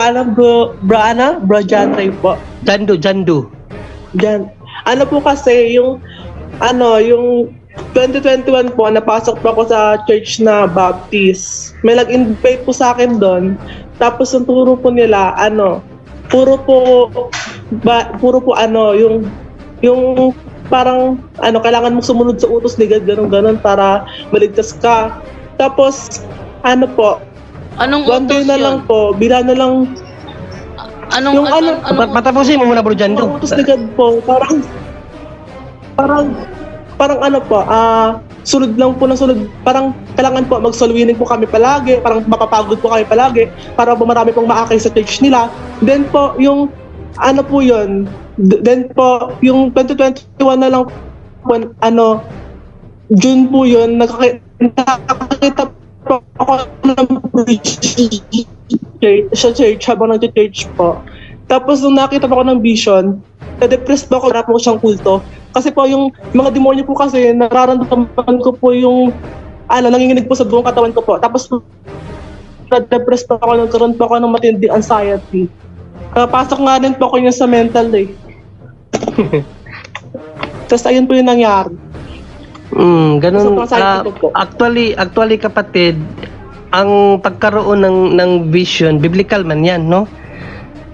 Alam bro Jantay po. Jandu. Diyan. Ano po kasi yung 2021 po napasok po ako sa church na Baptist. May nag-invite po sa akin doon. Tapos yung turo po nila puro po yung parang kailangan mo sumunod sa utos ni God ganun para maligtas ka. Tapos Anong one day utos na yun? lang po, bila na lang Anong Patapusin mo muna, bro Jandu. yung utos ni God po, sunod lang po ng sunod. Parang kailangan po mag-solwining po kami palagi, parang mapapagod po kami palagi para po marami pong maakay sa church nila. Then po, yung then po, yung 2021 na lang po, June po yun, nakakita po ako ng sa church habang nag-church po. Tapos nung nakita po ako ng vision, na-depressed po ako, wala po siyang kulto. Kasi po yung mga demonyo po kasi, nararamdaman ko po yung, nanginginig po sa buong katawan ko po. Tapos na-depressed po ako, nagkaroon po ako ng matinding anxiety. Pasok nga din po ako yun sa mental Tapos ayun po yung nangyari. Ganun. So, anxiety po. Actually kapatid, ang pagkaroon ng vision, biblical man yan, no?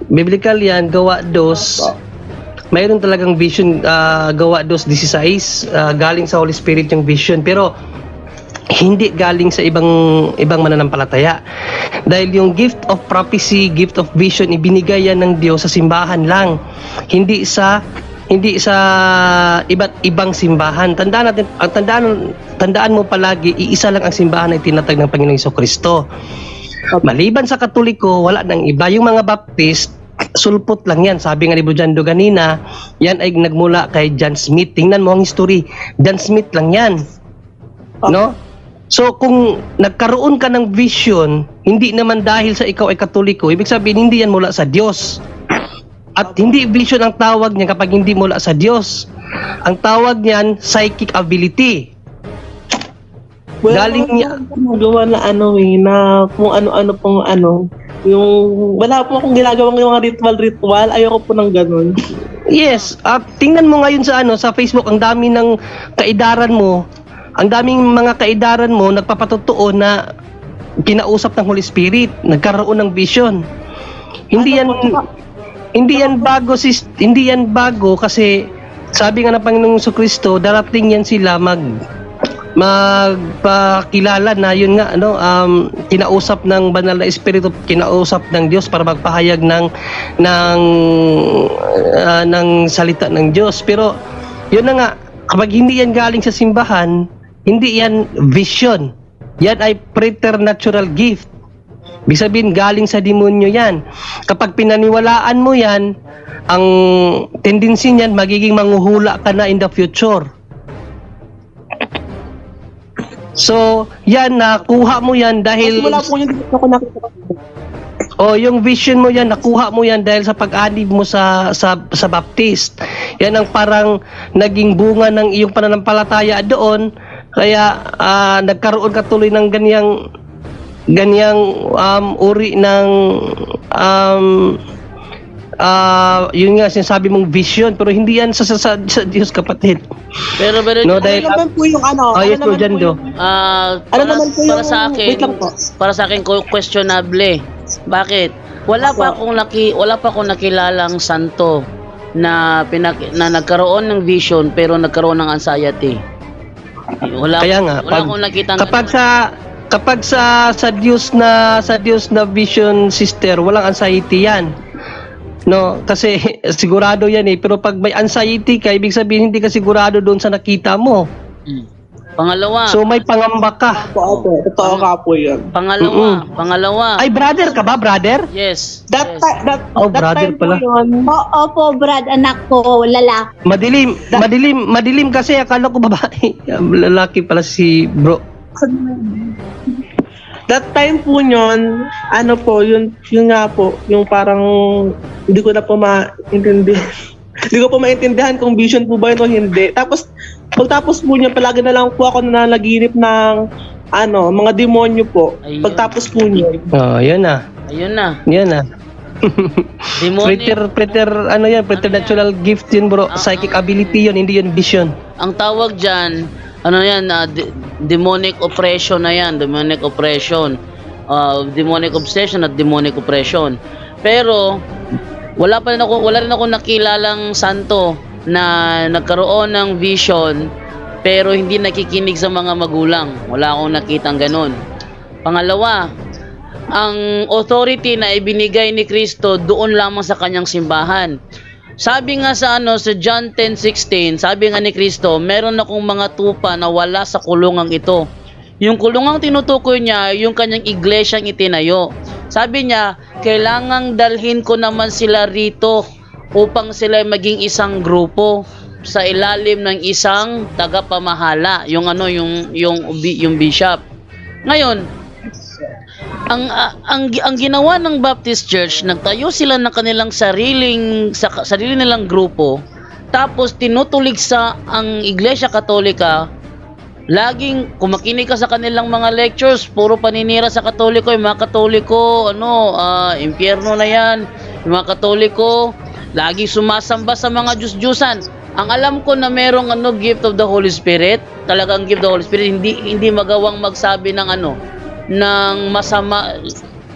Biblical yan, Gawa 2. Mayroon talagang vision, Gawa 2:16, galing sa Holy Spirit yung vision, pero hindi galing sa ibang mananampalataya. Dahil yung gift of prophecy, gift of vision, ibinigay yan ng Diyos sa simbahan lang. Hindi sa iba't ibang simbahan. Tandaan mo palagi, iisa lang ang simbahan na itinatag ng Panginoong Jesucristo. Maliban sa Katoliko, wala nang iba. Yung mga Baptist, sulpot lang yan. Sabi nga ni Bro Jando ganina, yan ay nagmula kay John Smith. Tingnan mo ang history. John Smith lang yan. No? So kung nagkaroon ka ng vision, hindi naman dahil sa ikaw ay Katoliko, ibig sabihin hindi yan mula sa Diyos. At hindi vision ang tawag niya kapag hindi mula sa Diyos. Ang tawag niyan, psychic ability. Galing niya. Magawa na na kung ano-ano pong yung wala po akong ginagawang yung mga ritual, ayoko po ng ganun. Yes, tingnan mo ngayon sa Facebook, ang dami ng kaidaran mo. Ang daming mga kaidaran mo nagpapatotoo na kinausap ng Holy Spirit, nagkaroon ng vision. Hindi yan bago kasi sabi nga ng Panginoong Jesucristo, darating yan sila magpakilala na yun nga kinausap ng banal na espiritu, kinausap ng Diyos para magpahayag ng salita ng Diyos. Pero yun na nga, kapag hindi yan galing sa simbahan, hindi yan vision. Yan ay preternatural gift. Ibig sabihin, galing sa demonyo yan. Kapag pinaniwalaan mo yan, ang tendency niyan, magiging manghuhula ka na in the future. So, yan, nakuha mo yan dahil... Wala po yung dito ko nakita. Yung vision mo yan, nakuha mo yan dahil sa pag-anib mo sa Baptist. Yan ang parang naging bunga ng iyong pananampalataya doon. Kaya nagkaroon ka tuloy ng ganyang uri ng yun nga sinasabi mong vision, pero hindi yan sa Diyos, kapatid. Pero no, dahil naman po yung yes, Bro Jando. Para sa akin questionable. Bakit? Wala pa akong nakilalang santo na nagkaroon ng vision pero nagkaroon ng anxiety. Kaya nga, wala akong nakitang kapag sa Diyos na vision, sister, walang anxiety yan. No, kasi sigurado yan pero pag may anxiety ka, ibig sabihin hindi ka sigurado doon sa nakita mo. Pangalawa. So may pangamba ka. Totoo ka po yun. Pangalawa. Ay, brother ka ba, brother? Yes. That brother time pala. po yun. Opo, Brad, anak ko, lalaki. Madilim kasi akala ko babae. Lalaki pala si bro. That time po yun, yun nga po, yung parang hindi ko na po maintindihan. Hindi ko po maintindihan kung vision po ba yun o hindi. Tapos, pagtapos po niya, palagi na lang po ako nanaginip ng mga demonyo po. Ayun. Pagtapos po niya. Yan na. Ayun na. Yan na. Demonic. Ano yan, preternatural gift yun bro. Psychic ability yun, hindi yun vision. Ang tawag dyan, ano yan, demonic oppression na yan, demonic oppression. Demonic obsession at demonic oppression. Pero, wala rin ako nakilalang santo na nagkaroon ng vision pero hindi nakikinig sa mga magulang. Wala akong nakitang ganun. Pangalawa, ang authority na ibinigay ni Kristo doon lamang sa kanyang simbahan. Sabi nga sa John 10:16, sabi nga ni Kristo, meron akong mga tupa na wala sa kulungang ito. Yung kulungang tinutukoy niya, yung kanyang iglesyang itinayo. Sabi niya, kailangang dalhin ko naman sila rito upang sila maging isang grupo sa ilalim ng isang tagapamahala, yung bishop. Ngayon, ang ginawa ng Baptist Church, nagtayo sila ng kanilang sarili nilang grupo, tapos tinutulig sa ang Iglesia Katolika. Laging kumakinig ka sa kanilang mga lectures, puro paninira sa Katoliko, yung mga Katoliko, impyerno na yan, yung mga Katoliko, lagi sumasamba sa mga Diyos-Diyusan. Ang alam ko na merong gift of the Holy Spirit, talagang gift of the Holy Spirit, hindi magawang magsabi ng ng masama,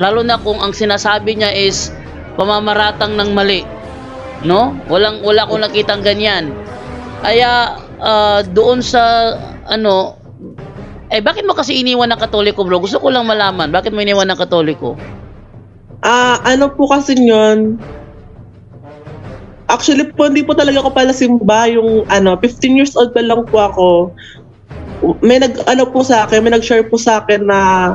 lalo na kung ang sinasabi niya is pamamaratang ng mali, no? Wala akong nakitang ganyan. Kaya doon sa bakit mo kasi iniwan ng Katoliko, bro? Gusto ko lang malaman, bakit mo iniwan ng Katoliko? Po kasi yun, actually po, hindi po talaga ako pala simba. Yung 15 years old pa lang po ako. May may nag-share po sa akin na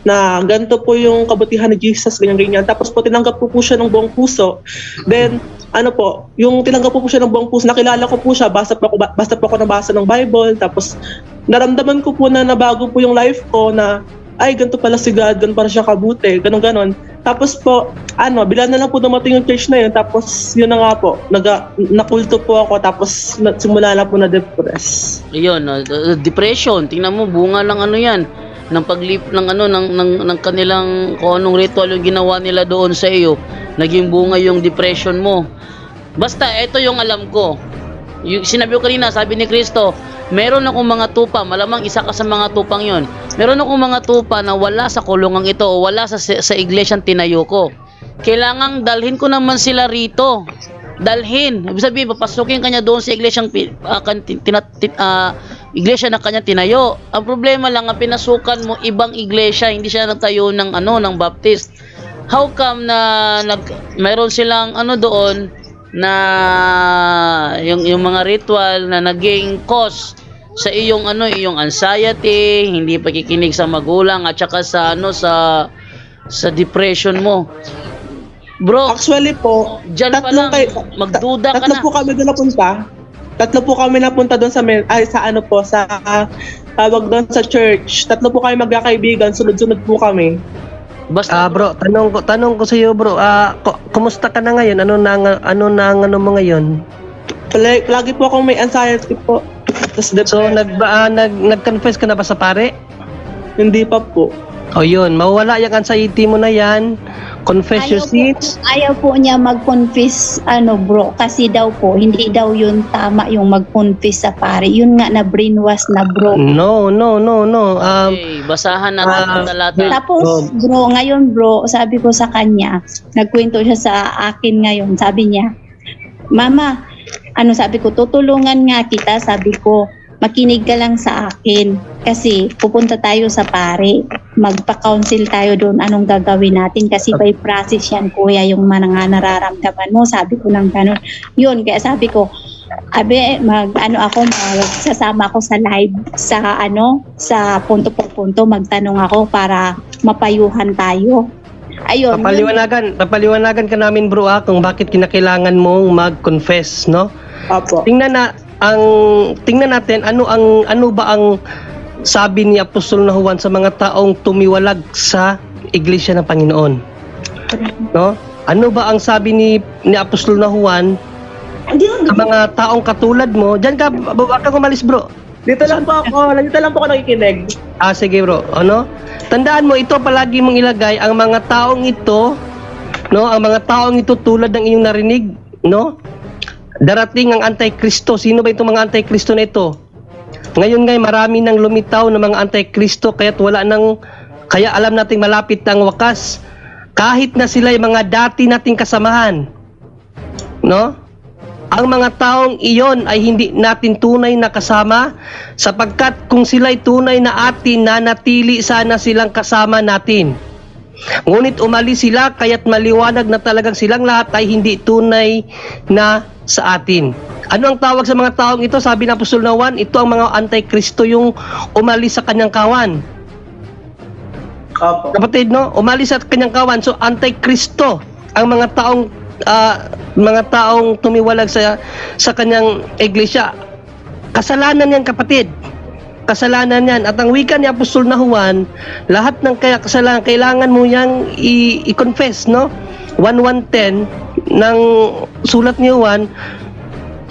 na ganito po yung kabutihan ni Jesus, ganyan. Tapos po tinanggap po siya ng buong puso. Then yung tinanggap po siya ng buong puso, nakilala ko po siya, basta po ako nabasa ng Bible, tapos naramdaman ko po na nabago po yung life ko na, ay, ganito pala si God, ganito pala siya kabuti, ganon. Tapos po, bila na lang po dumating yung church na yun, tapos yun na nga po, nakulto po ako, tapos simula na po na-depress. Ayun, depression, tingnan mo, bunga lang yan, ng paglip ng kanilang kung anong ritual yung ginawa nila doon sa iyo, naging bunga yung depression mo. Basta, ito yung alam ko. Yung sinabi ko kanina, sabi ni Kristo, meron akong mga tupa, malamang isa ka sa mga tupang yon. Meron akong mga tupa na wala sa kulungang ito o wala sa iglesyang tinayo ko. Kailangang dalhin ko naman sila rito. Dalhin. Ibig sabihin, papasukin kanya doon sa iglesyang iglesia na kanya tinayo. Ang problema lang, ang pinasukan mo ibang iglesia, hindi siya nagtayo ng Baptist. How come na mayroon silang doon na yung mga ritual na naging cause sa iyong iyong anxiety, hindi pakikinig sa magulang at saka sa depression mo. Bro, actually po, diyan pa lang magduda ka na. Tatlo po kami napunta doon sa tawag doon sa church. Tatlo po kami magkakaibigan, sunod-sunod po kami. Basta bro, tanong ko sa iyo bro, kumusta ka na ngayon? Ano mo ngayon? Lagi po akong may anxiety po. So nag-confess ka na ba sa pare? Hindi pa po. O yun, mawala yung anxiety mo na yan. Confess your sins. Ayaw po niya mag-confess, bro, kasi daw po, hindi daw yun tama yung mag-confess sa pare. Yun nga na brainwash na, bro. No. okay, basahan natin ang talata. Tapos, bro, ngayon, bro, sabi ko sa kanya, nagkwento siya sa akin ngayon, sabi niya, Mama, sabi ko, tutulungan nga kita, sabi ko, makinig ka lang sa akin kasi pupunta tayo sa pare, magpa-counsel tayo doon anong gagawin natin kasi by process yan kuya yung mga nararamdaman mo, sabi ko ng gano'n. Yun, kaya sabi ko, magsasama ako sa live sa punto por punto, magtanong ako para mapayuhan tayo. Ayun. Papaliwanagan ka namin bro kung bakit kinakailangan mong mag-confess, no? Apo. Tingnan natin ano ba ang sabi ni Apostol na Juan sa mga taong tumiwalag sa Iglesia ng Panginoon. No? Ano ba ang sabi ni Apostol na Juan sa mga taong katulad mo? Diyan ka, baka umalis bro. Dito lang po ako nakikinig. Sige bro, ano? Tandaan mo, ito palagi mong ilagay, ang mga taong ito, no? Ang mga taong ito tulad ng iyong narinig, no? Darating ang Antikristo. Sino ba itong mga Antikristo na ito? Ngayon marami nang lumitaw ng mga Antikristo, kaya alam nating malapit na ang wakas. Kahit na sila yung mga dati nating kasamahan, no? Ang mga taong iyon ay hindi natin tunay na kasama, sapagkat kung sila'y tunay na atin, nanatili sana silang kasama natin. Ngunit umalis sila, kaya't maliwanag na talagang silang lahat ay hindi tunay na sa atin. Ano ang tawag sa mga taong ito? Sabi ng Apostol na Juan, ito ang mga Antikristo, yung umalis sa kanyang kawan. Opo. Kapatid, no? Umalis sa kanyang kawan. So, Antikristo ang mga taong tumiwalag sa kanyang iglesia. Kasalanan yan, kapatid. Kasalanan yan. At ang wika ni Apostol na Juan, lahat ng kasalanan, kailangan mo yang i-confess, no? 1:1:10 ng sulat ni Juan,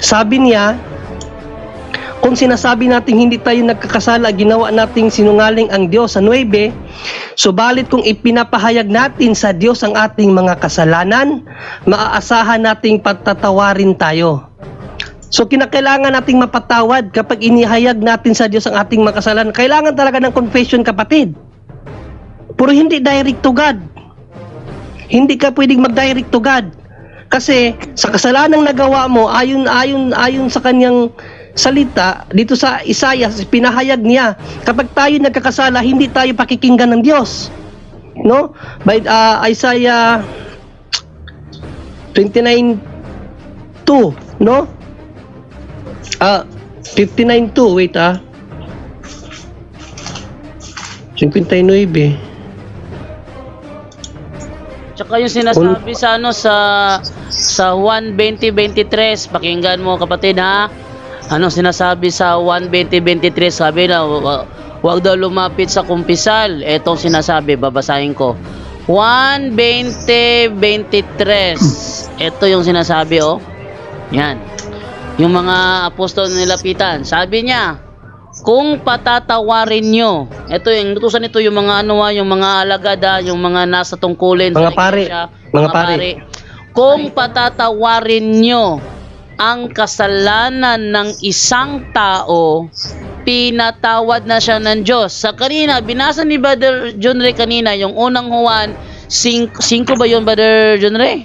sabi niya, kung sinasabi natin hindi tayo nagkakasala, ginawa nating sinungaling ang Diyos. Sa 9, subalit kung ipinapahayag natin sa Diyos ang ating mga kasalanan, maaasahan nating patatawarin tayo. So kinakailangan nating mapatawad kapag inihayag natin sa Diyos ang ating mga kasalanan. Kailangan talaga ng confession, kapatid. Puro hindi direct to God. Hindi ka pwedeng mag-direct to God. Kasi sa kasalanang nagawa mo, ayon sa kanyang salita, dito sa Isaiah, pinahayag niya, kapag tayo nagkakasala, hindi tayo pakikinggan ng Diyos. No? By Isaiah 29:2, no? 59:2, wait 59. Tsaka yung sinasabi sa 1:20-23, pakinggan mo kapatid ha. Ano sinasabi sa 1:20-23? Sabi na wag daw lumapit sa kumpisal. Etong sinasabi, babasahin ko. 1:20-23. Ito yung sinasabi, oh. Yan. Yung mga apostol nilapitan. Sabi niya, kung patatawarin nyo, ito yung nutusan nito yung mga yung mga alagad, yung mga nasa tungkulin, Mga pare. Mga pare. Kung patatawarin nyo ang kasalanan ng isang tao, pinatawad na siya ng Diyos. Sa kanina, binasa ni Brother John Ray kanina, yung unang Juan 5 ba yun, Brother John Ray?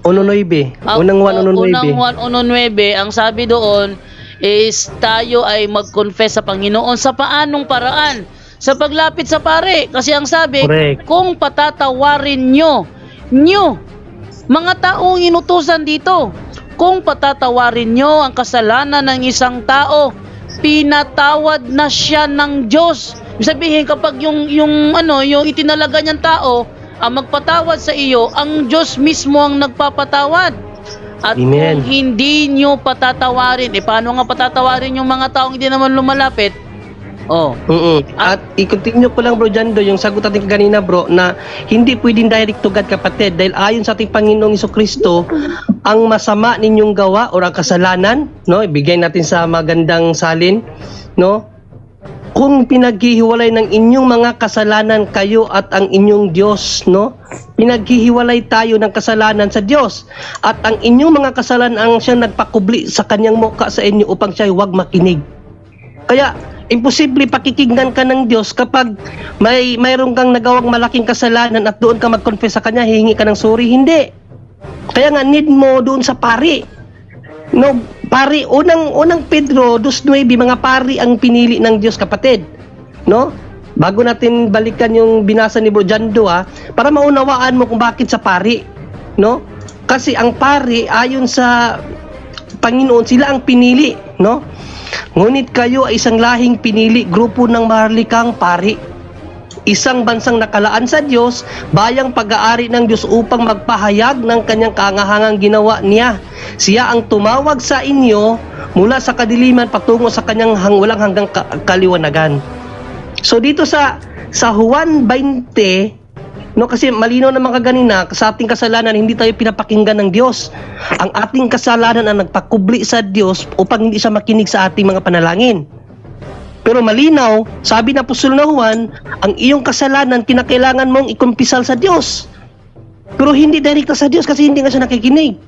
1:9. Unang 1:9. Unang Juan 1:9, ang sabi doon is tayo ay mag-confess sa Panginoon sa paanong paraan? Sa paglapit sa pare. Kasi ang sabi, Correct. kung patatawarin nyo, mga taong inutusan dito, kung patatawarin nyo ang kasalanan ng isang tao, pinatawad na siya ng Diyos. Ibig sabihin, kapag yung itinalaga niyang tao ang magpatawad sa iyo, ang Diyos mismo ang nagpapatawad. At Amen. kung hindi nyo patatawarin, paano nga patatawarin yung mga taong hindi naman lumalapit? At i-continue ko lang, bro, Jando, yung sagot natin kanina, bro, na hindi pwedeng direct to God, kapatid, dahil ayon sa ating Panginoong Jesucristo, ang masama ninyong gawa o ang kasalanan, no, ibigay natin sa magandang salin, no, kung pinaghihiwalay ng inyong mga kasalanan kayo at ang inyong Diyos, no, pinaghihiwalay tayo ng kasalanan sa Diyos, at ang inyong mga kasalanan ang siyang nagpakubli sa kanyang mukha sa inyo upang siya huwag makinig. Kaya imposible pakikinggan ka ng Diyos kapag mayroon kang nagawang malaking kasalanan at doon ka mag-confess sa Kanya, hihingi ka ng sorry. Hindi. Kaya nga need mo doon sa pari. No, pari, unang Pedro 2:9, mga pari ang pinili ng Diyos, kapatid. No? Bago natin balikan yung binasa ni Bro Jando, para maunawaan mo kung bakit sa pari. No? Kasi ang pari, ayon sa Panginoon, sila ang pinili, no? Ngunit kayo ay isang lahing pinili, grupo ng maharlikang pari, isang bansang nakalaan sa Diyos, bayang pag-aari ng Diyos upang magpahayag ng kanyang kaangahangang ginawa niya. Siya ang tumawag sa inyo mula sa kadiliman patungo sa kanyang walang hanggang kaliwanagan. So dito sa Juan 20, no, kasi malinaw naman kaganina, sa ating kasalanan hindi tayo pinapakinggan ng Diyos. Ang ating kasalanan ang nagpakubli sa Diyos upang hindi siya makinig sa ating mga panalangin. Pero malinaw, sabi na Apostol na Juan, ang iyong kasalanan kinakailangan mong ikumpisal sa Diyos. Pero hindi direkta sa Diyos kasi hindi nga siya nakikinig.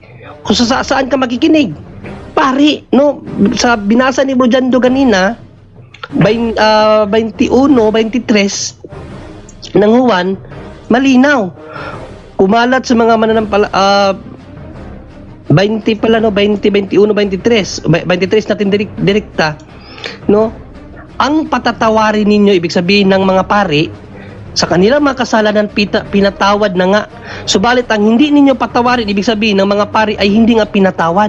Kung saan ka makikinig. Pari, no, sa binasa ni Bro Jando kanina, 21, 23 ng Juan, malinaw. Kumalat sa mga mananampala, 20 pala, no, 20, 21, 23 natin direkta, no, ang patatawarin ninyo, ibig sabihin ng mga pari, sa kanilang mga kasalanan pinatawad na nga. Subalit ang hindi ninyo patawarin, ibig sabihin ng mga pari ay hindi nga pinatawad.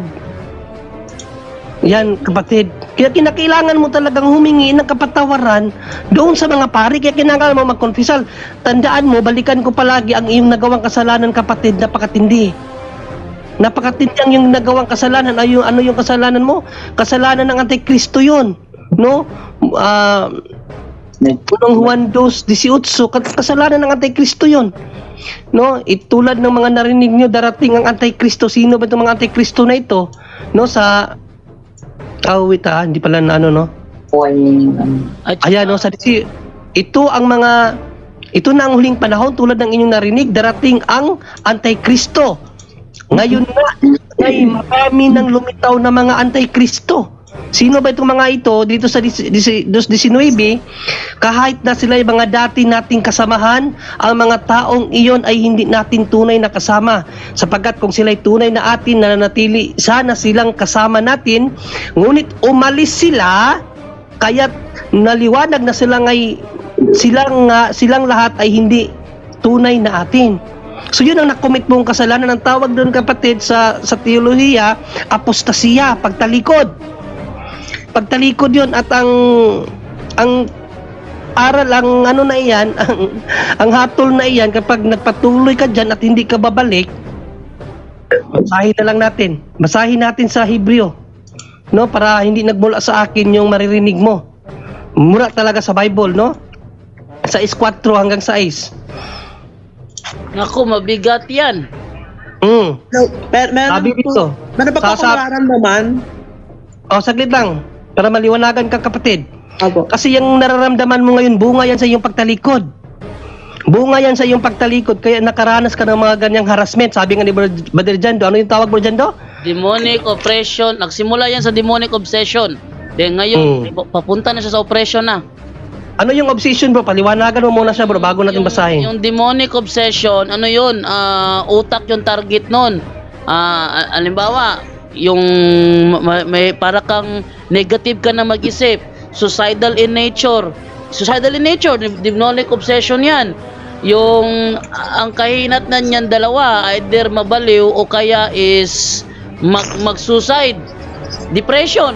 Yan, kapatid. Kaya kinakailangan mo talagang humingi ng kapatawaran doon sa mga pari. Kaya kinakailangan mo magkonfisal. Tandaan mo, balikan ko palagi ang iyong nagawang kasalanan, kapatid, napakatindi. Napakatindi ang iyong nagawang kasalanan. Ano yung kasalanan mo? Kasalanan ng Antikristo yun. No? Unang Juan 2:18, kasalanan ng Antikristo yun. No? Itulad ng mga narinig nyo, darating ang Antikristo. Sino ba itong mga Antikristo na ito? No? Sa hindi pala na ano, no? Ayan, no, ito na ang huling panahon, tulad ng inyong narinig, darating ang Antikristo. Ngayon na, ay marami ng lumitaw na mga Antikristo. Sino ba itong mga ito dito sa 19? Kahit na sila yung mga dati nating kasamahan, ang mga taong iyon ay hindi natin tunay na kasama. Sapagkat kung sila ay tunay na atin, nananatili sana silang kasama natin, ngunit umalis sila, kaya't naliwanag na silang lahat ay hindi tunay na atin. So yun ang nakomit mong kasalanan. Ang tawag doon, kapatid, sa teolohiya, apostasya, pagtalikod. Pagtalikod yun, at ang aral, ang ano na iyan, ang hatol na iyan, kapag nagpatuloy ka dyan at hindi ka babalik, basahin natin sa Hebreo, no, para hindi nagmula sa akin yung maririnig mo. Mura talaga sa Bible, no? Sa 4 hanggang 6. Naku, mabigat yan. Sabi dito, meron ba akong nararamdaman? Saglit lang, para maliwanagan ka, kapatid. Apo. Kasi yung nararamdaman mo ngayon, bunga yan sa iyong pagtalikod. Bunga yan sa iyong pagtalikod, kaya nakaranas ka ng mga ganyang harassment. Sabi nga ni Brother Jando, ano yung tawag, Brother Jando? Demonic oppression. Nagsimula yan sa demonic obsession. Then ngayon, papunta na siya sa oppression na. Ano yung obsession, bro? Paliwanagan mo muna siya, bro, bago natin basahin. Yung demonic obsession, ano yun? Utak yung target nun. Halimbawa, yung may para kang negative ka na mag-isip, suicidal in nature, demonic obsession yan. Yung ang kahinatnan niyan dalawa, either mabaliw o kaya is mag-suicide, depression,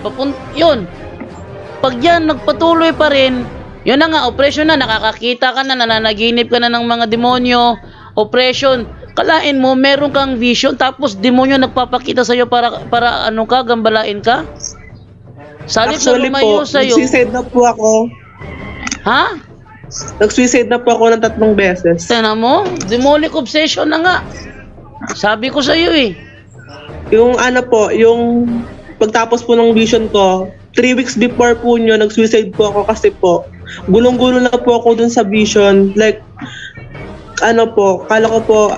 yun. Pag yan nagpatuloy pa rin, yun na nga, oppression na, nakakakita ka na, nananaginip ka na ng mga demonyo, oppression. Kalain mo, meron kang vision, tapos demonyo nagpapakita sa'yo para ano ka, gambalain ka? Salip na lumayo sa'yo. Nag-suicide na po ako. Ha? Nag-suicide na po ako ng 3 beses. Tena mo, demonic obsession na nga. Sabi ko sa'yo eh. Yung yung pagtapos po ng vision ko, 3 weeks before po nyo, nag-suicide po ako kasi po, gulong-gulo na po ako dun sa vision. Like, kala ko po,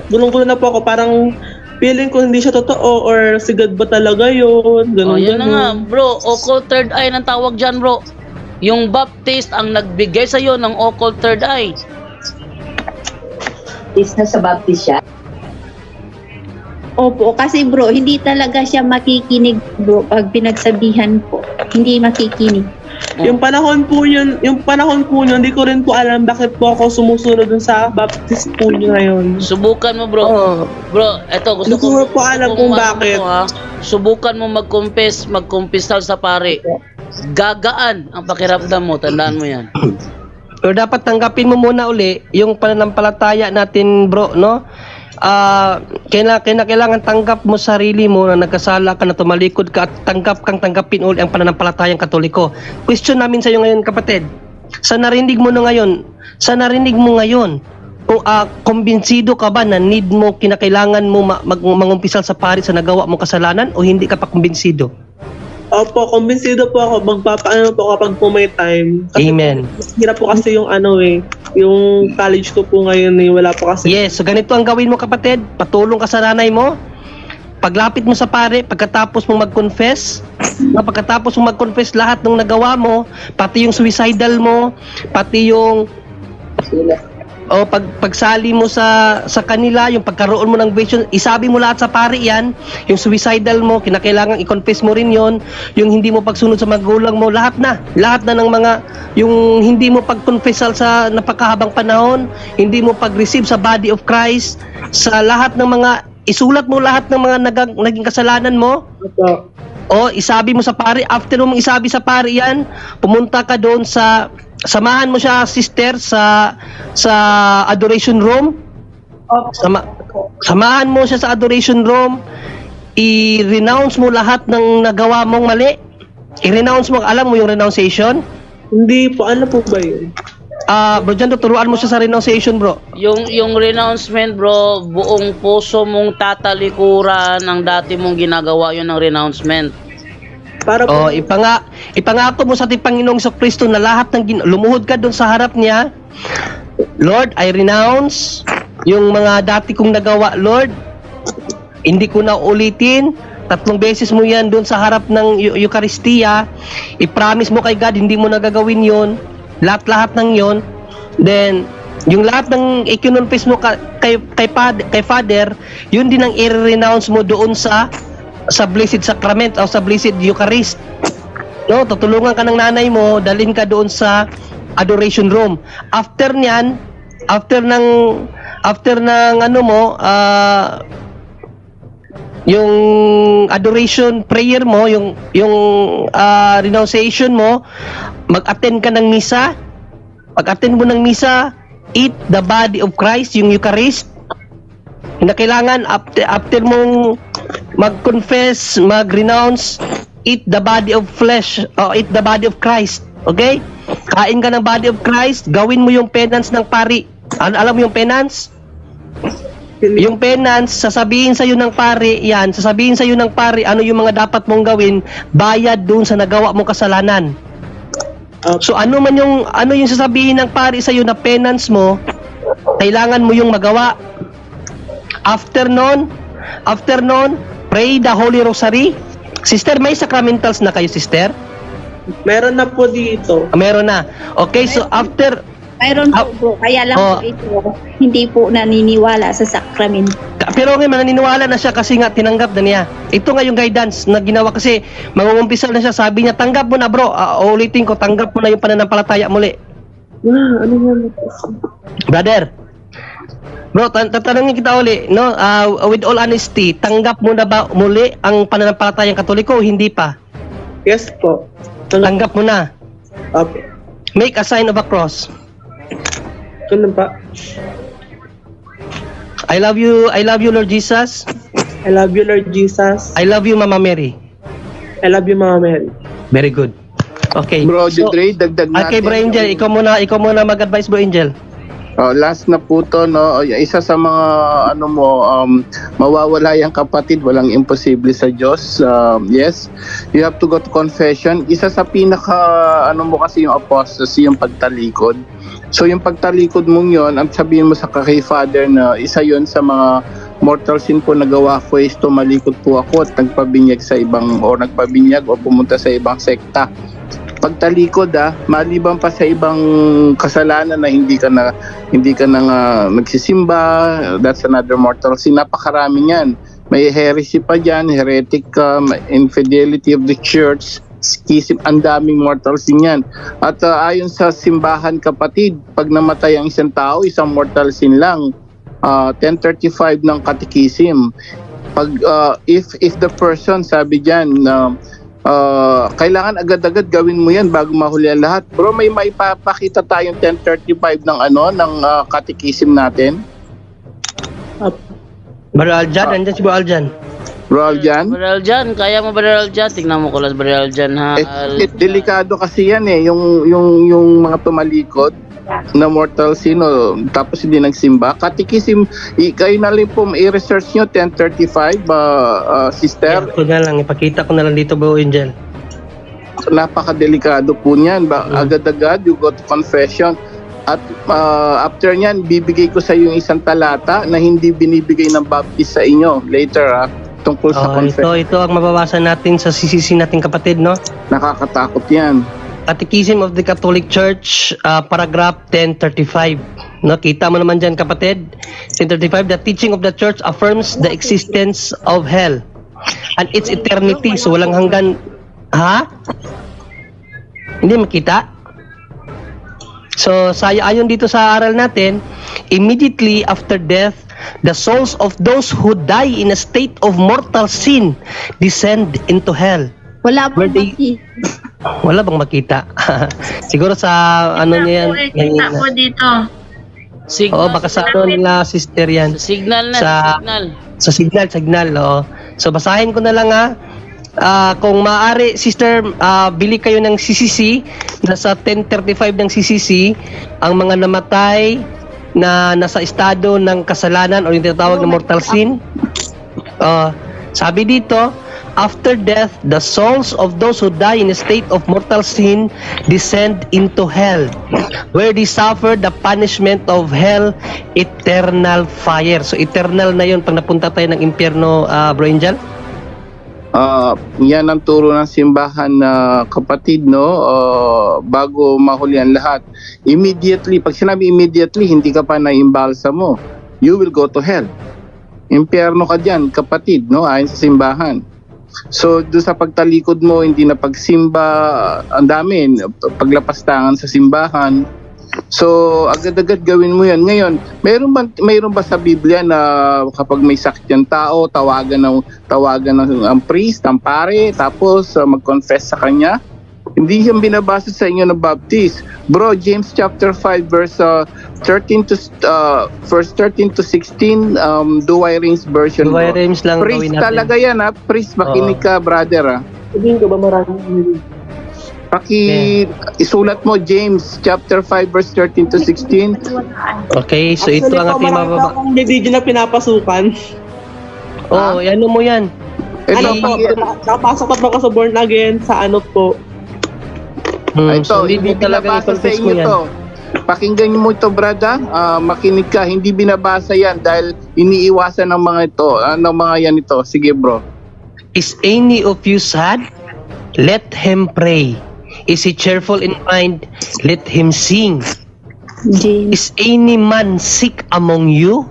gulong-gulo na po ako, parang feeling ko hindi siya totoo or si God ba talaga yun, ganun. Yun na nga, bro, occult third eye ng tawag dyan, bro. Yung Baptist ang nagbigay sa'yo ng occult third eye. Is na sa Baptist siya? Opo, kasi bro, hindi talaga siya makikinig bro pag pinagsabihan po. Hindi makikinig. Yung panahon po yun, hindi ko rin po alam bakit po ako sumusunod dun sa Baptist po nyo ngayon. Subukan mo, bro. Bro, eto, gusto Hindi ko po alam kung bakit. Subukan mo mag-confess sa pare. Gagaan ang pakiramdam mo, tandaan mo yan. Pero dapat tanggapin mo muna uli yung pananampalataya natin, bro, no? Kailangan tanggap mo sarili mo na nagkasala ka, na tumalikod ka, at tanggapin uli ang pananampalatayang Katoliko. Question namin sa iyo ngayon, kapatid. Sa narinig mo ngayon, kung kumbinsido ka ba na kinakailangan mo mangumpisal sa pari sa nagawa mong kasalanan, o hindi ka pa kumbinsido? Opo, kumbinsido po ako. Magpapaano po kapag po may time. Kasi Amen. hirap po kasi yung yung college ko po ngayon wala po kasi. Yes, so ganito ang gawin mo kapatid. Patulong ka sa nanay mo. Paglapit mo sa pare, pagkatapos mong mag-confess, pagkatapos mong mag-confess lahat ng nagawa mo, pati yung suicidal mo, pati yung pagsali mo sa kanila, yung pagkaroon mo ng vision, isabi mo lahat sa pare yan, yung suicidal mo, kinakailangan i-confess mo rin yon, yung hindi mo pagsunod sa magulang mo, lahat na ng mga, yung hindi mo pag-confessal sa napakahabang panahon, hindi mo pag-receive sa body of Christ, sa lahat ng mga, isulat mo lahat ng mga naging kasalanan mo, Opo. o isabi mo sa pare, after mo isabi sa pare yan, pumunta ka doon samahan mo siya sister sa adoration room. Samahan mo siya sa adoration room. I-renounce mo lahat ng nagawa mong mali. I-renounce mo, alam mo yung renunciation? Hindi po, ano po ba yun? Bro, dyan turuan mo siya sa renunciation, bro. Yung renouncement, bro, buong puso mong tatalikuran ang dati mong ginagawa, yun ang renouncement. Para po, Ipangako mo sa ating Panginoong Kristo na lahat ng lumuhod ka doon sa harap niya. Lord, I renounce yung mga dati kong nagawa, Lord. Hindi ko na ulitin. 3 beses mo yan doon sa harap ng Eucharistia. I-promise mo kay God, hindi mo nagagawin yon. Lahat ng yon. Then, yung lahat ng i-confess mo kay Father, yun din ang i-renounce mo doon sa Blessed Sacrament o sa Blessed Eucharist. No, tutulungan ka ng nanay mo, dalhin ka doon sa adoration room. After niyan, after ng ano mo, yung adoration prayer mo, yung renunciation mo, mag-attend ka ng misa. Pag-attend mo ng misa, eat the body of Christ, yung Eucharist. Hindi kailangan after mong mag-confess, mag-renounce, eat the body of flesh, eat the body of Christ. Okay? Kain ka ng body of Christ, gawin mo yung penance ng pari. Alam mo yung penance? Yung penance, sasabihin sa iyo ng pari, ano yung mga dapat mong gawin, bayad dun sa nagawa mong kasalanan. So ano yung sasabihin ng pari sa iyo na penance mo, kailangan mo yung magawa. After nun, pray the Holy Rosary. Sister, may sacramentals na kayo, sister? meron na po dito. Meron na. Okay, so after Mayroon po, bro. Kaya lang po ito, hindi po naniniwala sa sakramento. pero ngayon maniniwala na siya kasi nga tinanggap na niya. Ito nga yung guidance na ginawa kasi mangungumpisal na siya, sabi niya tanggap mo na bro. Ulitin ko, tanggap mo na yung pananampalataya muli. Ano yan? Brother, bro, tatanungin kita uli, no? With all honesty, tanggap mo na ba muli ang pananampalatayang Katoliko o hindi pa? Yes po. Tanggap mo na. Opo. Make a sign of a cross. Ganun pa. I love you Lord Jesus. I love you, Lord Jesus. I love you Mama Mary. I love you, Mama Mary. Very good. Okay. Bro, Dre, dagdag natin. Okay, Bro Angel, ikaw muna mag-advise, Bro Angel. Last na po to, no? Isa sa mga mawawala yung kapatid, walang imposible sa Diyos. Yes, you have to go to confession. Isa sa pinaka mo kasi yung apostasy, yung pagtalikod. So yung pagtalikod mong yon, ang sabihin mo sa kay Father na isa yon sa mga mortal sin po nagawa ko is tumalikod po ako at nagpabinyag o pumunta sa ibang sekta. Pagtalikod maliban pa sa ibang kasalanan na hindi ka na nagsisimba, that's another mortal sin. Napakarami yan. May heresy pa dyan, heretic ka, infidelity of the church, schism, ang daming mortal sin yan. At ayon sa simbahan kapatid, pag namatay ang isang tao, isang mortal sin lang. 1035 ng Catechism. Pag if the person, sabi diyan kailangan agad-agad gawin mo yan bago mahuli ang lahat. Bro, may maipapakita tayong 1035 ng Catechism natin. Bro Aljan, nandiyan si Bro Aljan. Bro Aljan? Bro Aljan, kaya mo Bro Aljan? Tingnan mo ko lang Bro Aljan ha. Delikado kasi yan yung mga tumalikod na mortal sin tapos hindi nagsimba. Catechism, kayo na lang po i-research nyo 1035 sister. Ipakita ko na lang dito Bro Angel. napakadelikado po niyan. Agad-agad, you go to confession. At after niyan, bibigay ko sa iyo yung isang talata na hindi binibigay ng Baptist sa inyo later tungkol sa confession. Ito ang mababasa natin sa CCC nating kapatid, no? Nakakatakot yan. Catechism of the Catholic Church, paragraph 1035. Nakita mo naman dyan, kapatid. 1035, the teaching of the church affirms the existence of hell and its eternity. So walang hanggan. Ha? Hindi makita? So ayon dito sa aral natin, immediately after death, the souls of those who die in a state of mortal sin descend into hell. Wala po Where they- Wala bang makita? Siguro sa ano niyan. Kita po dito. Signal. Oo, baka sa ano nila sister yan. Signal na, Sa- signal. Sa signal, oo. So basahin ko na lang kung maaari, sister, bili kayo ng CCC, nasa 1035 ng CCC, ang mga namatay na nasa estado ng kasalanan o yung tinatawag na mortal sin. Sabi dito, after death, the souls of those who die in a state of mortal sin descend into hell, where they suffer the punishment of hell, eternal fire. So, eternal na yun pag napunta tayo ng impyerno, Bro Angel? Yan ang turo ng simbahan na kapatid, no? Bago mahuli ang lahat. Immediately, pag sinabi immediately, hindi ka pa na-imbalsa mo. You will go to hell. Impyerno ka dyan, kapatid, no? Ayon sa simbahan. So, doon sa pagtalikod mo, hindi na pagsimba, ang dami, paglapastangan sa simbahan. So, agad-agad gawin mo yan. Ngayon, mayroon ba sa Biblia na kapag may sakit yung tao, tawagan ng ang priest, ang pare, tapos mag-confess sa kanya? Hindi yan binabasa sa inyo ng Baptist. Bro, James chapter 5 verse 13 to 16, Douay-Rheims version. Duway Bro. Rhymes lang Priest gawin natin. talaga yan, ha? Priest, makinig ka, brother, ha? Sabihin ko ba maraming Isulat mo James chapter 5 verse 13 to 16. Okay, so ito ang ating mababa. May video na pinapasukan. Oh, ano mo yan? Ito, Ano po, nakapasok na po ako sa born again sa ano po. So hindi mo talaga binabasa sa i-confess mo inyo yan. to. Pakinggan mo ito, brada. Makinig ka, hindi binabasa yan dahil iniiwasan ng mga ito, ng mga yan ito. Sige, bro. Is any of you sad? Let him pray. Is he cheerful in mind? Let him sing. James. Is any man sick among you?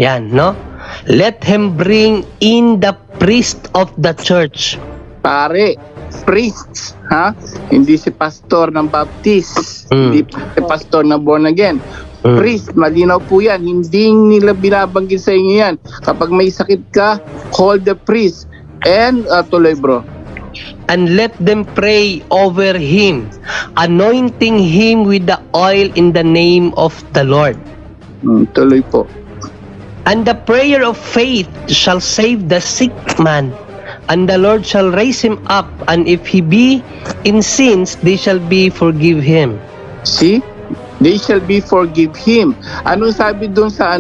Yan, no? Let him bring in the priest of the church. Pare, priests, ha? Hindi si pastor ng Baptist. Hindi si pastor na born again. Priest, malinaw po yan. Hindi nila binabanggit sa inyo yan. Kapag may sakit ka, call the priest. And, tuloy, bro. And let them pray over him, anointing him with the oil in the name of the Lord. Tuloy po. And the prayer of faith shall save the sick man, and the Lord shall raise him up, and if he be in sins, they shall be forgive him. See? They shall be forgive him. Anong sabi doon sa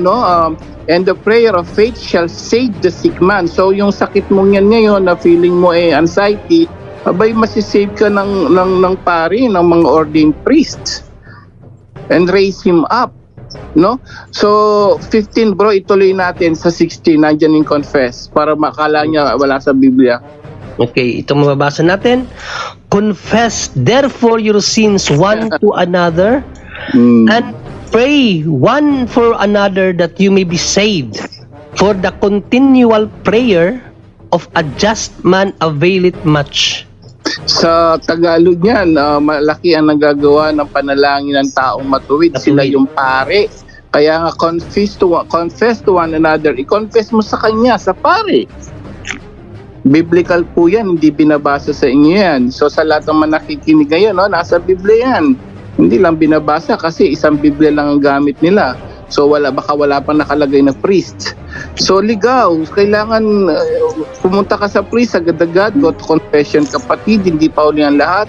and the prayer of faith shall save the sick man. So yung sakit mong yan ngayon na feeling mo anxiety, abay masisave ka ng pari, ng mga ordained priests. And raise him up. No? So 15, bro, ituloy natin sa 16, nandiyan yung confess para makala niya wala sa Biblia. Okay, ito mababasa natin. Confess therefore your sins one to another, and pray one for another that you may be saved. For the continual prayer of a just man availeth much. Sa Tagalog niyan, malaki ang nagagawa ng panalangin ng taong matuwid. Sila yung pare. Kaya nga confess to one another. I-confess mo sa kanya, sa pare. Biblical po yan, hindi binabasa sa inyo yan. So sa lahat ng nakikinig ngayon, nasa Biblia yan. Hindi lang binabasa kasi isang Biblia lang ang gamit nila. So baka wala pang nakalagay na priest. So ligaw, kailangan pumunta ka sa priest agad-agad, go to confession, kapatid, hindi pa uli ang lahat.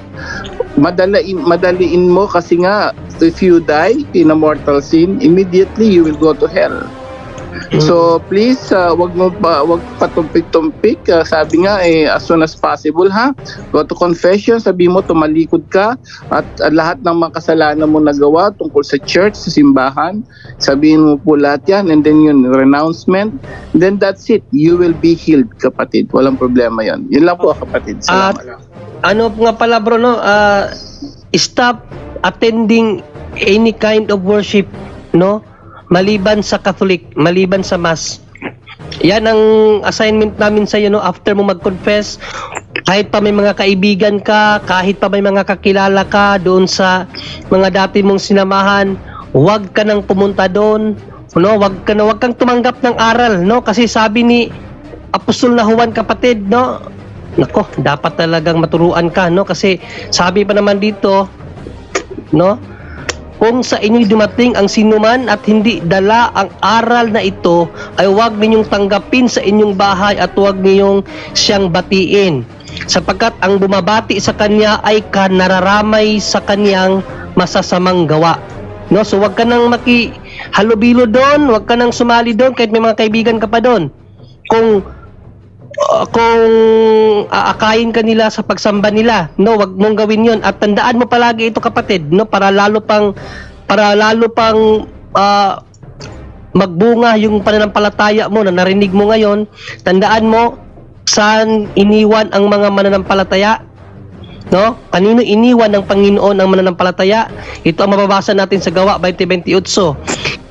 Madaliin mo kasi nga if you die in a mortal sin, immediately you will go to hell. So please, wag patumpik-tumpik. Sabi nga as soon as possible ha. Go to confession, sabi mo tumalikod ka at lahat ng mga kasalanan mo nagawa tungkol sa church, sa simbahan, sabihin mo po lahat yan, and then yun, renouncement, then that's it. You will be healed, kapatid. Walang problema yan. Yun lang po, kapatid. Salamat lang. Ano nga pala bro, no? Stop attending any kind of worship, no? Maliban sa Catholic, maliban sa Mass. Yan ang assignment namin sa iyo, no? After mo mag-confess, kahit pa may mga kaibigan ka, kahit pa may mga kakilala ka doon sa mga dati mong sinamahan, huwag ka nang pumunta doon, no? Huwag kang tumanggap ng aral, no? Kasi sabi ni Apostol na Juan, kapatid, no? Nako, dapat talagang maturuan ka, no? Kasi sabi pa naman dito, no? Kung sa inyo dumating ang sinuman at hindi dala ang aral na ito, ay huwag ninyong tanggapin sa inyong bahay at huwag ninyong siyang batiin. Sapagkat ang bumabati sa kanya ay nararamay sa kanyang masasamang gawa. No? So huwag ka nang makihalubilo doon, huwag ka nang sumali doon kahit may mga kaibigan ka pa doon. Kung aakayin ka nila sa pagsamba nila, no, wag mong gawin 'yon. At tandaan mo palagi ito, kapatid, no, para lalo pang magbunga yung pananampalataya mo na narinig mo ngayon. Tandaan mo saan iniwan ang mga mananampalataya, no? Kanino iniwan ng Panginoon ang mananampalataya? Ito ang mababasa natin sa Gawa 20:28.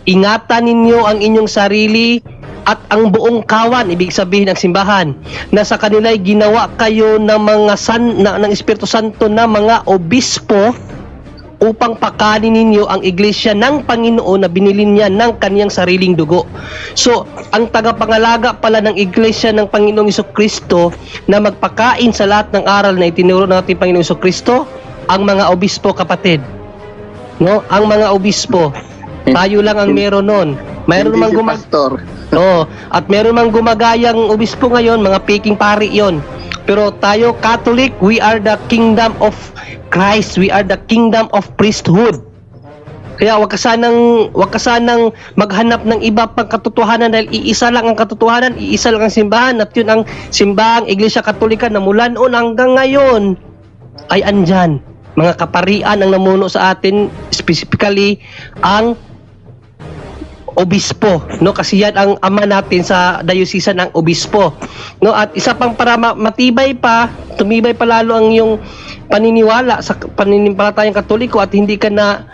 Ingatan ninyo ang inyong sarili at ang buong kawan, ibig sabihin ng simbahan, na sa kanila'y ginawa kayo ng mga ng Espiritu Santo na mga obispo upang pakanin ninyo ang iglesia ng Panginoon na binili niya ng kaniyang sariling dugo. So, ang tagapangalaga pala ng iglesia ng Panginoong Jesucristo na magpakain sa lahat ng aral na itinuro ng ating Panginoong Jesucristo, ang mga obispo, kapatid. No? Ang mga obispo. Tayo lang ang meron nun. Mayroon Hindi mang pastor. at meron mang gumagayang obispo ngayon, mga peking pari yon. Pero tayo, Catholic, we are the kingdom of Christ. We are the kingdom of priesthood. Kaya wag ka sanang maghanap ng iba pang katotohanan dahil iisa lang ang katotohanan, iisa lang ang simbahan, at yun ang simbahang Iglesia Katolika na mula noon hanggang ngayon ay andyan. Mga kaparian ang namuno sa atin, specifically ang obispo, no? Kasi yan ang ama natin sa dayosisa ng obispo, no? At isa pang para tumibay pa lalo ang yung paniniwala sa paninimpalatayang Katoliko at hindi ka na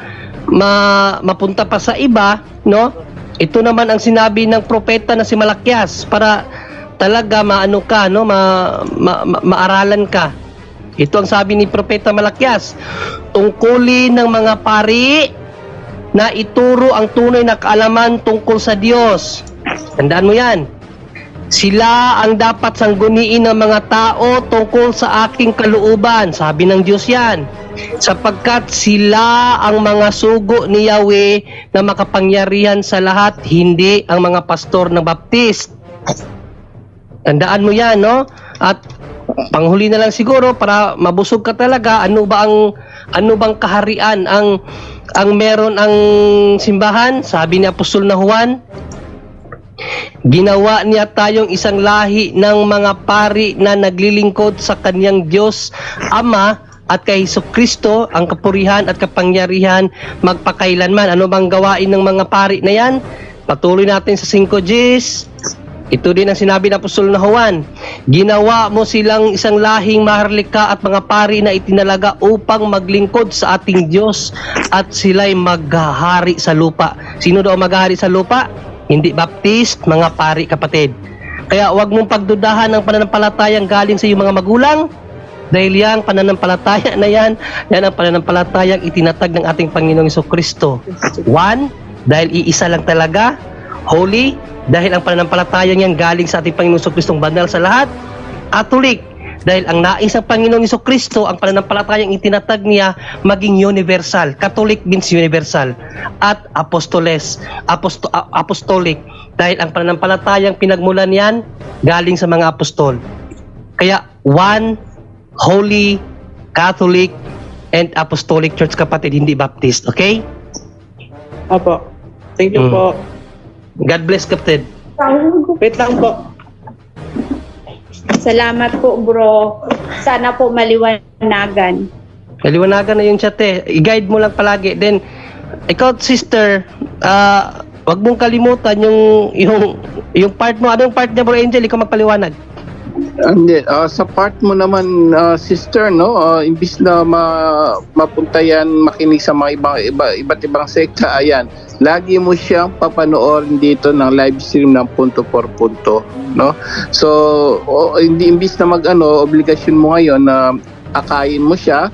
mapunta pa sa iba, no? Ito naman ang sinabi ng propeta na si Malakias para talaga maano ka, no? Maaralan ka. Ito ang sabi ni propeta Malakias, tungkulin ng mga pari na ituro ang tunay na kaalaman tungkol sa Diyos. Tandaan mo yan. Sila ang dapat sangguniin ng mga tao tungkol sa aking kalooban. Sabi ng Diyos yan. Sapagkat sila ang mga sugo ni Yahweh na makapangyarihan sa lahat, hindi ang mga pastor ng Baptist. Tandaan mo yan, no? At panghuli na lang siguro para mabusog ka talaga, ano bang kaharian ang meron ang simbahan? Sabi ni Apostol na Juan, ginawa niya tayong isang lahi ng mga pari na naglilingkod sa kanyang Diyos Ama at kay Jesucristo ang kapurihan at kapangyarihan magpakailanman. Ano bang gawain ng mga pari na yan? Patuloy natin sa 5 Gs. Ito din ang sinabi ng Apostol na Juan, ginawa mo silang isang lahing maharlika at mga pari na itinalaga upang maglingkod sa ating Diyos at sila'y maghahari sa lupa. Sino daw maghahari sa lupa? Hindi Baptist, mga pari, kapatid. Kaya huwag mong pagdudahan ng pananampalatayang galing sa iyong mga magulang, dahil yang pananampalataya na yan ang pananampalatayang itinatag ng ating Panginoong Jesucristo. 1, dahil iisa lang talaga. Holy, dahil ang pananampalatayang yan galing sa ating Panginoong Jesucristong banal sa lahat. Catholic, dahil ang nais ng Panginoong Jesucristo, ang pananampalatayang itinatag niya maging universal. Catholic means universal. At apostolic, dahil ang pananampalatayang pinagmulan niyan galing sa mga apostol. Kaya 1, Holy, Catholic, and Apostolic Church, kapatid, hindi Baptist. Okay? Apo. Thank you po. God bless, Captain. Wait lang po. Salamat po, bro. Sana po maliwanagan. Kaliwanagan na yung chat eh. I-guide mo lang palagi. Then, ikaw, sister, wag mong kalimutan yung part mo. Ano yung part niya, Bro Angel? Ikaw magpaliwanag. Hindi, sa part mo naman, sister, no, imbis na mapunta yan, makinig sa mga iba't ibang sekta, ayan, lagi mo siyang papanoorin dito ng live stream ng punto por punto, no? So, hindi imbis na obligasyon mo ngayon na akayin mo siya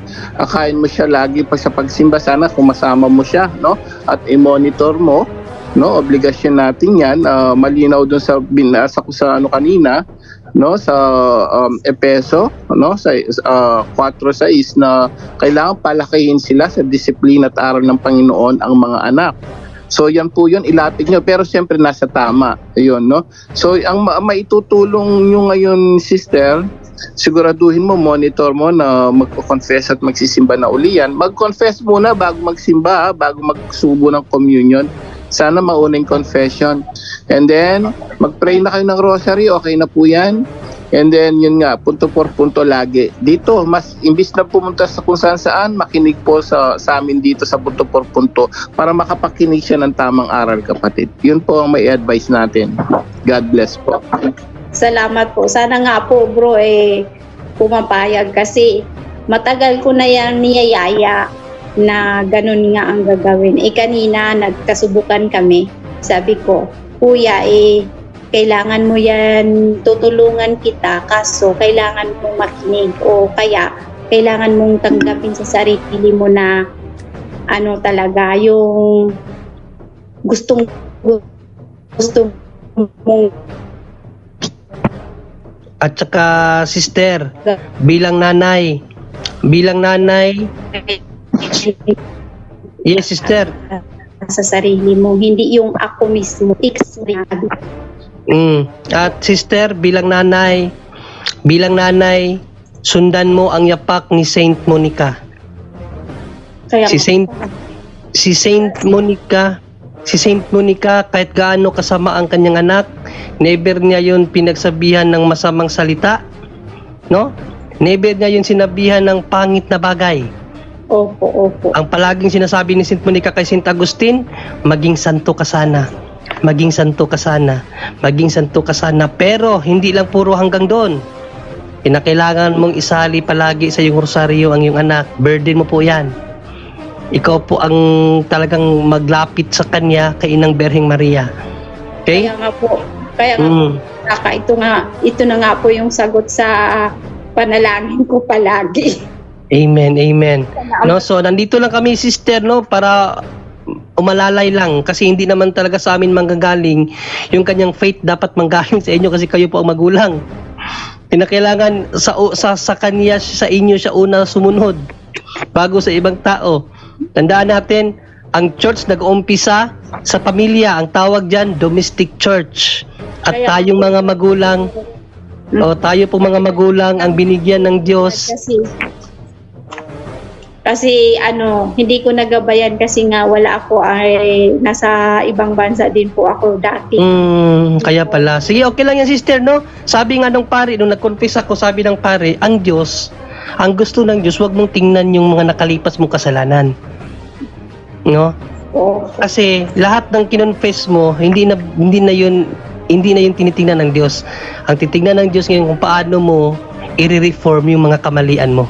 lagi pa sa pagsimba, sana kung masama mo siya, no? At i-monitor mo, no? Obligasyon natin yan, malinaw dun sa kanina, no, sa Epeso, no, sa 4:6 na kailangan palakihin sila sa disiplina at aral ng Panginoon ang mga anak. So yan po yun, ilapit nyo, pero siyempre nasa tama, ayun, no. So ang maitutulong nyo ngayon, sister, siguraduhin mo, monitor mo na magko-confess at magsisimba na uli yan. Mag-confess muna bago magsimba, bago magsubo ng communion. Sana mauna yung confession. And then, mag-pray na kayo ng rosary, okay na po yan. And then, yun nga, punto por punto lagi. Dito, mas imbis na pumunta sa kung saan, makinig po sa amin dito sa punto por punto para makapakinig siya ng tamang aral, kapatid. Yun po ang may advice natin. God bless po. Salamat po. Sana nga po, bro, pumapayag kasi matagal ko na yan niyayaya na ganun nga ang gagawin. Kanina, nagkasubukan kami. Sabi ko, Kuya, kailangan mo yan, tutulungan kita, kaso kailangan mong makinig o kaya kailangan mong tanggapin sa sarili mo na talaga, yung gusto mong At saka, sister, bilang nanay, yes, sister. sa sarili mo, hindi yung ako mismo. At sister, bilang nanay, sundan mo ang yapak ni Saint Monica. Kaya, Si Saint Monica, kahit gaano kasama ang kanyang anak, never niya yun pinagsabihan ng masamang salita, no? Never niya yun sinabihan ng pangit na bagay. Opo. Ang palaging sinasabi ni Saint Monica kay Saint Agustin, maging santo ka sana. Maging santo ka sana. Maging santo ka sana. Pero hindi lang puro hanggang doon. Kinakailangan mong isali palagi sa iyong rosaryo ang iyong anak. Burden mo po yan. Ikaw po ang talagang maglapit sa kanya kay Inang Berheng Maria. Okay? Kaya nga po, ito na nga po yung sagot sa panalangin ko palagi. Amen. No, so nandito lang kami, sister, no, para umalalay lang kasi hindi naman talaga sa amin manggagaling yung kanyang faith, dapat manggaling sa inyo kasi kayo po ang magulang. Kinakailangan sa kanya, sa inyo siya una sumunod bago sa ibang tao. Tandaan natin, ang church nag-umpisa sa pamilya, ang tawag diyan domestic church. At tayong mga magulang, tayo po mga magulang ang binigyan ng Diyos. Kasi hindi ko nagabayan kasi nga wala ako, nasa ibang bansa din po ako dati. Kaya pala. Sige, okay lang yan, sister, no? Sabi nga nung pare, nung nag-confess ako, sabi ng pare, ang Diyos, ang gusto ng Diyos, wag mong tingnan yung mga nakalipas mong kasalanan. No? Oo. Kasi lahat ng kinonfess mo, hindi na yun tinitingnan ng Diyos. Ang titingnan ng Diyos ngayon kung paano mo i-reform yung mga kamalian mo.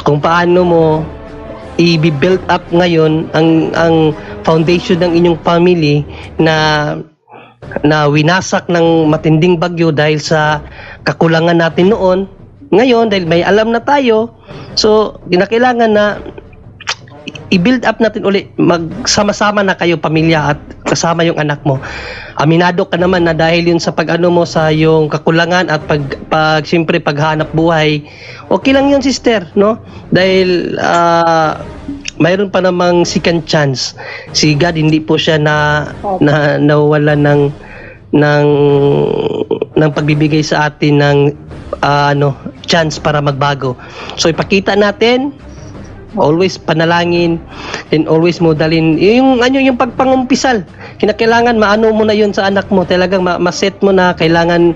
Kung paano mo i-build up ngayon ang foundation ng inyong family na winasak ng matinding bagyo dahil sa kakulangan natin noon. Ngayon, dahil may alam na tayo, so kinakailangan na i-build up natin ulit, magsama-sama na kayo pamilya at kasama yung anak mo. Aminado ka naman na dahil yun sa pag-ano mo sa yung kakulangan at siyempre paghanap buhay, okay lang yun, sister, no? Dahil mayroon pa namang second chance. Si God hindi po siya nawala ng pagbibigay sa atin ng chance para magbago. So ipakita natin, always panalangin, and always modalin yung pagpangumpisal. kinakailangan maano mo na yun sa anak mo, talagang ma-set mo na kailangan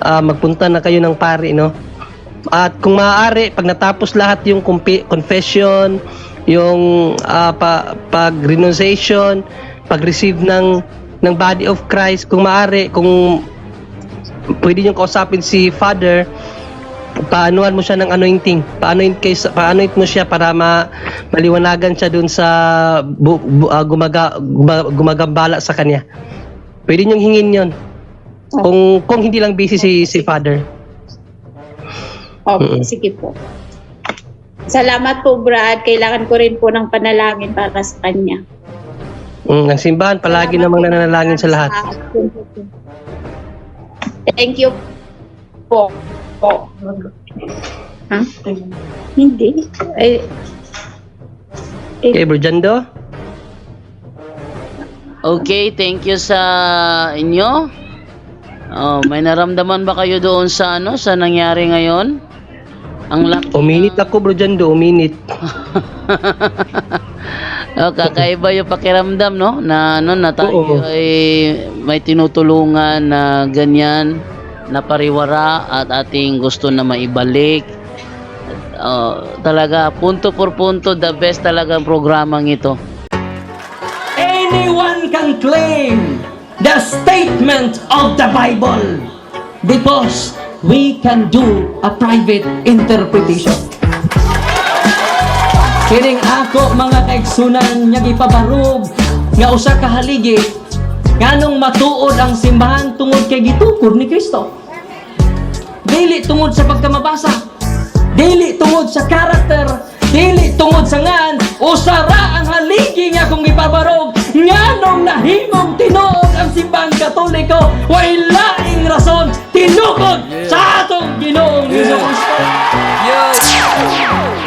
magpunta na kayo ng pari, no? At kung maaari, pag natapos lahat yung confession, yung pag-renunciation, pag-receive ng body of Christ, kung maaari, kung pwede nyo kausapin si Father, paanuhan mo siya ng anointing. Paanoint mo siya para maliwanagan siya dun sa gumagambala sa kanya. Pwede nyo hingin yon. Kung hindi lang busy si Father. Okay, sige po. Salamat po, Brad. Kailangan ko rin po ng panalangin para sa kanya. Ang simbahan palagi namang nananalangin sa lahat. Thank you po. Ha? Hindi. Okay, Bro Jando? Okay, thank you sa inyo. May naramdaman ba kayo doon sa sa nangyari ngayon? Ang laki. Uminit ako, Bro Jando, uminit. Kakaiba yung pakiramdam, no? Na tayo ay may tinutulungan na ganyan, na pariwara at ating gusto na maibalik. Talaga, punto por punto, the best talaga ang programang ito. Anyone can claim the statement of the Bible because we can do a private interpretation. Kining ako mga kaigsunan nga gipabarog nga usa ka haligi nganong matuod ang simbahan tungod kay gitukod ni Kristo. Dili tungod sa pagkamabasa, dili tungod sa karakter, dili tungod sa ngan usara ang haligi nga kung gipabarog nganong nahimong tinuod ang simbahan Katoliko way laing rason tinukod sa atong Ginoong Hesus Kristo.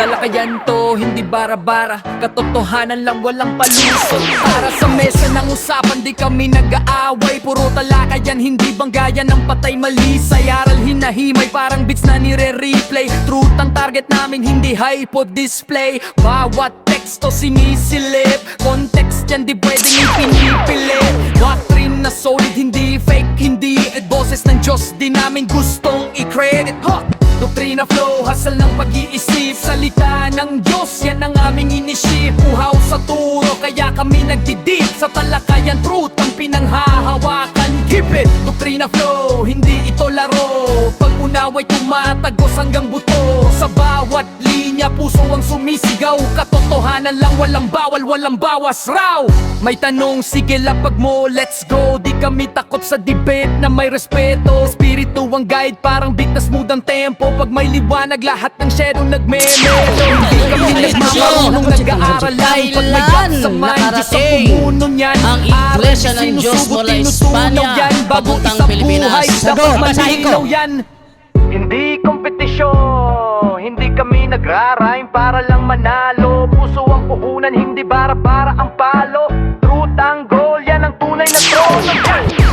Talakayan to, hindi bara-bara, katotohanan lang walang palusot. Para sa mesa ng usapan, di kami nag-aaway. Puro talakayan, hindi banggayan ng patay mali. Sayaral hinahimay, parang beats na nire-replay. Truth ang target namin, hindi hypo display. Bawat teksto sinisilip, context yan di pwedeng ipinipilit. Doctrine na solid, hindi fake, hindi boses ng Diyos, di namin gustong i-credit. Doktrina flow, hasal ng pag-iisip. Salita ng Diyos, yan ang aming inisip. Uhaw sa turo, kaya kami nagdidip. Sa talakayan, truth ang pinanghahawakan. Keep it! Doktrina flow, hindi ito laro. Pag-unaway tumatagos hanggang buto. Sa bawat linya, puso ang sumisigaw. Katotohanan lang, walang bawal, walang bawas raw. May tanong, sige lapag mo, let's go. Di kami takot sa debate na may respeto. Spirito ang guide, parang bigtas mudang tempo. Pag may liwanag, lahat ng shadow nagme-medo. Hindi kami nagmamarunong nag-aaral lang. Pag may gap sa mind, Diyos ang pumuno niyan. Ang Iglesia ng Diyos mula Espanya papuntang Pilipinas. Dapat malinaw yan. Hindi kompetisyon, hindi kami nagrarime para lang manalo. Puso ang puhunan, hindi bara-bara ang palo. Truth ang goal, yan ang tunay na trono.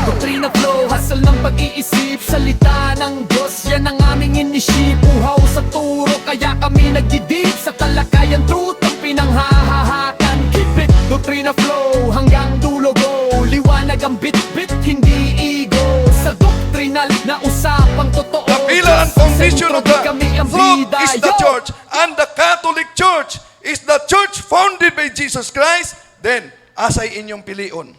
Doktrina flow, hasal ng pag-iisip. Salita ng Diyos, yan ang aming inisip. Uhaw sa turo, kaya kami nagdidip. Sa talakayan, truth ang pinanghahahakan. Keep it, doktrina flow, hanggang dulo go. Liwanag ang bit-bit, hindi ego. Sa doktrinal na usapang totoo. Kapila ang foundation of the truth is the Yo! church, and the Catholic Church is the church founded by Jesus Christ. Then, asay inyong pilion.